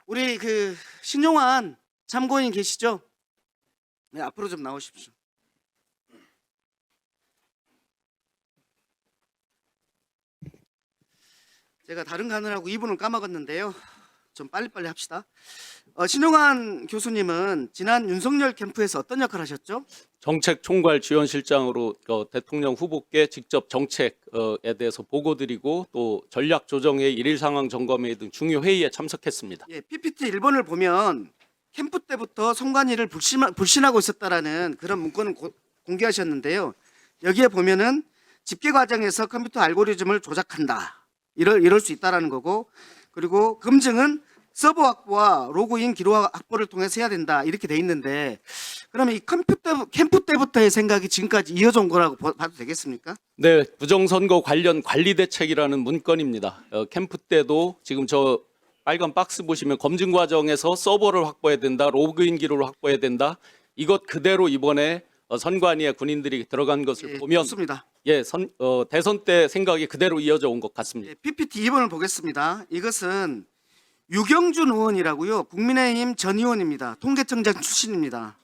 우리 신용환 참고인 계시죠? 네, 앞으로 좀 나오십시오. 제가 다른 거 하느라고 이분을 까먹었는데요. 좀 빨리빨리 합시다. 신용환 교수님은 지난 윤석열 캠프에서 어떤 역할을 하셨죠? 정책 총괄 지원실장으로 대통령 후보께 직접 정책에 대해서 보고드리고 또 전략 조정회, 일일 상황 점검회 등 중요 회의에 참석했습니다. 예, PPT 1번을 보면 캠프 때부터 선관위를 불신하고 있었다라는 그런 문건을 공개하셨는데요. 여기에 보면은 집계 과정에서 컴퓨터 알고리즘을 조작한다. 이럴 수 있다라는 거고, 그리고 검증은 서버 확보와 로그인 기록 확보를 통해서 해야 된다. 이렇게 돼 있는데, 그러면 이 캠프 때부터의 생각이 지금까지 이어져 온 거라고 봐도 되겠습니까? 네, 부정선거 관련 관리 대책이라는 문건입니다. 캠프 때도 지금 저 빨간 박스 보시면 검증 과정에서 서버를 확보해야 된다, 로그인 기록을 확보해야 된다. 이것 그대로 이번에 선관위에 군인들이 들어간 것을 예, 보면 좋습니다. 대선 때 생각이 그대로 이어져 온 것 같습니다. 예, PPT 2번을 보겠습니다. 이것은 유경준 의원이라고요. 국민의힘 전 의원입니다. 통계청장 출신입니다.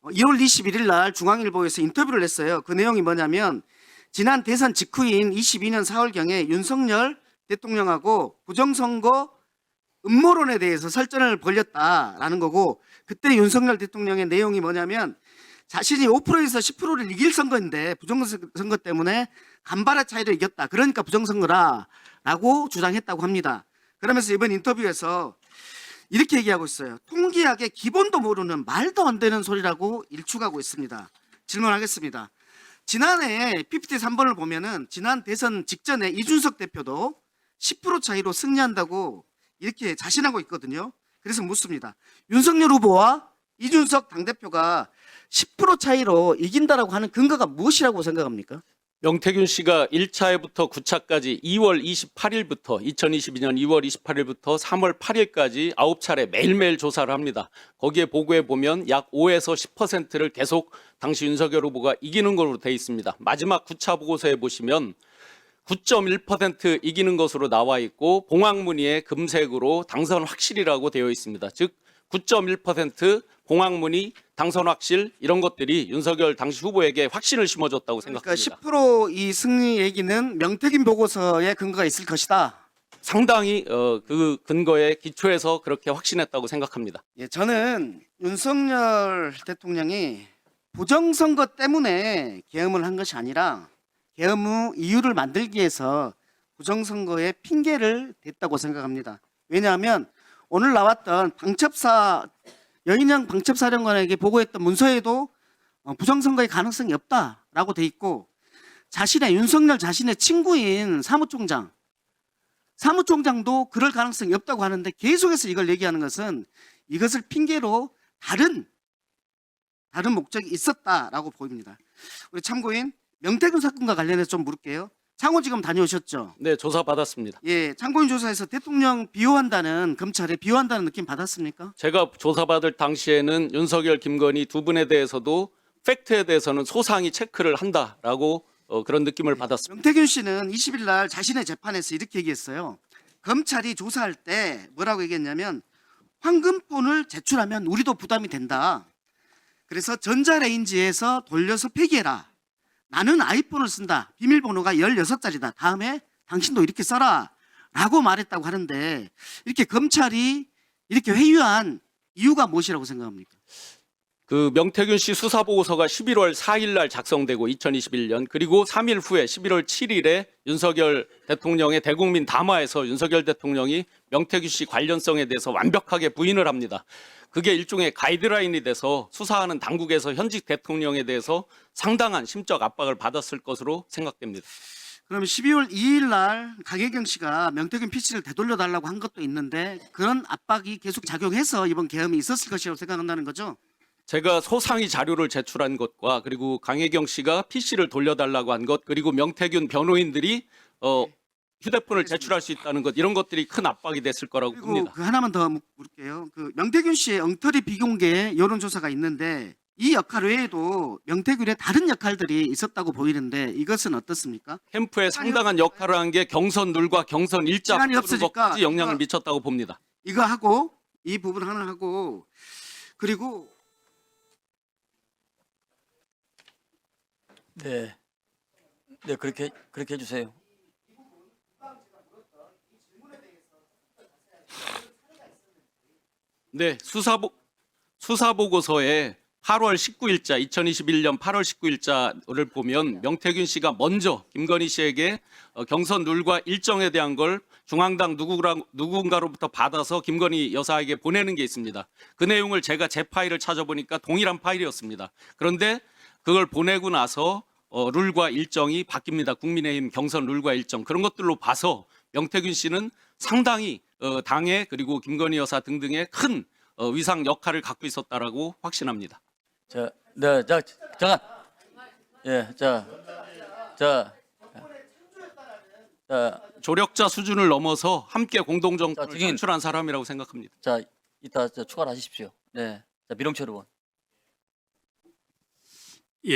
1월 21일 날 중앙일보에서 인터뷰를 했어요. 그 내용이 뭐냐면 지난 대선 직후인 22년 4월경에 윤석열 대통령하고 부정선거 음모론에 대해서 설전을 벌였다라는 거고, 그때 윤석열 대통령의 내용이 뭐냐면 자신이 5%에서 10%를 이길 선거인데 부정선거 때문에 간발의 차이로 이겼다. 그러니까 부정선거라라고 주장했다고 합니다. 그러면서 이번 인터뷰에서 이렇게 얘기하고 있어요. 통계학의 기본도 모르는 말도 안 되는 소리라고 일축하고 있습니다. 질문하겠습니다. 지난해 PPT 3번을 보면은 지난 대선 직전에 이준석 대표도 10% 차이로 승리한다고 이렇게 자신하고 있거든요. 그래서 묻습니다. 윤석열 후보와 이준석 당대표가 10% 차이로 이긴다라고 하는 근거가 무엇이라고 생각합니까? 명태균 씨가 1차에부터 9차까지 2월 28일부터 2022년 2월 28일부터 3월 8일까지 9차례 매일매일 조사를 합니다. 거기에 보고에 보면 약 5에서 10%를 계속 당시 윤석열 후보가 이기는 걸로 돼 있습니다. 마지막 9차 보고서에 보시면 9.1% 이기는 것으로 나와 있고 봉황무늬에 금색으로 당선 확실이라고 되어 있습니다. 즉 9.1% 봉황무늬 당선 확실 이런 것들이 윤석열 당시 후보에게 확신을 심어줬다고 그러니까 생각합니다. 10%이 승리 얘기는 명태균 보고서에 근거가 있을 것이다. 상당히 그 근거에 기초해서 그렇게 확신했다고 생각합니다. 예, 저는 윤석열 대통령이 부정선거 때문에 계엄을 한 것이 아니라 계엄 후 이유를 만들기 위해서 부정선거에 핑계를 댔다고 생각합니다. 왜냐하면 오늘 나왔던 여인영 방첩사령관에게 보고했던 문서에도 부정선거의 가능성이 없다라고 돼 있고, 윤석열 자신의 친구인 사무총장도 그럴 가능성이 없다고 하는데 계속해서 이걸 얘기하는 것은 이것을 핑계로 다른 목적이 있었다라고 보입니다. 우리 참고인 명태균 사건과 관련해서 좀 물을게요. 창원지검 다녀오셨죠? 네, 조사 받았습니다. 예, 참고인 조사에서 대통령 비호한다는, 검찰에 비호한다는 느낌 받았습니까? 제가 조사받을 당시에는 윤석열, 김건희 두 분에 대해서도 팩트에 대해서는 소상히 체크를 한다라고 그런 느낌을 받았습니다. 명태균 씨는 20일 날 자신의 재판에서 이렇게 얘기했어요. 검찰이 조사할 때 뭐라고 얘기했냐면 황금폰을 제출하면 우리도 부담이 된다. 그래서 전자레인지에서 돌려서 폐기해라. 나는 아이폰을 쓴다. 비밀번호가 16자리다. 다음에 당신도 이렇게 써라. 라고 말했다고 하는데, 이렇게 검찰이 이렇게 회유한 이유가 무엇이라고 생각합니까? 그 명태균 씨 수사 보고서가 11월 4일 날 작성되고 2021년 그리고 3일 후에 11월 7일에 윤석열 대통령의 대국민 담화에서 윤석열 대통령이 명태균 씨 관련성에 대해서 완벽하게 부인을 합니다. 그게 일종의 가이드라인이 돼서 수사하는 당국에서 현직 대통령에 대해서 상당한 심적 압박을 받았을 것으로 생각됩니다. 그러면 12월 2일 날 강혜경 씨가 명태균 PC를 되돌려달라고 한 것도 있는데 그런 압박이 계속 작용해서 이번 계엄이 있었을 것이라고 생각한다는 거죠? 제가 소상히 자료를 제출한 것과 그리고 강혜경 씨가 PC를 돌려달라고 한 것 그리고 명태균 변호인들이 휴대폰을 제출할 수 있다는 것 이런 것들이 큰 압박이 됐을 거라고 그리고 봅니다. 하나만 더 물을게요. 명태균 씨의 엉터리 비공개 여론조사가 있는데 이 역할 외에도 명태균의 다른 역할들이 있었다고 보이는데 이것은 어떻습니까? 캠프에 상당한 역할을 한 게 경선 룰과 경선 일자 시간이 바꾸는 없으니까 것까지 영향을 이거- 미쳤다고 봅니다. 이거 하고 이 부분 하나 하고, 그리고 네, 네 그렇게 해주세요. 네, 수사 보고서에 8월 19일자 2021년 8월 19일자를 보면 명태균 씨가 먼저 김건희 씨에게 경선 룰과 일정에 대한 걸 중앙당 누군가로부터 받아서 김건희 여사에게 보내는 게 있습니다. 그 내용을 제가 제 파일을 찾아보니까 동일한 파일이었습니다. 그런데 그걸 보내고 나서 룰과 일정이 바뀝니다. 국민의힘 경선 룰과 일정 그런 것들로 봐서 명태균 씨는 상당히 당에 그리고 김건희 여사 등등의 큰 위상 역할을 갖고 있었다라고 확신합니다. 잠깐. 예, 자, 조력자 수준을 넘어서 함께 공동정권을 자, 증인. 창출한 사람이라고 생각합니다. 자, 이따 추가를 하십시오. 네, 자, 미롱철 의원.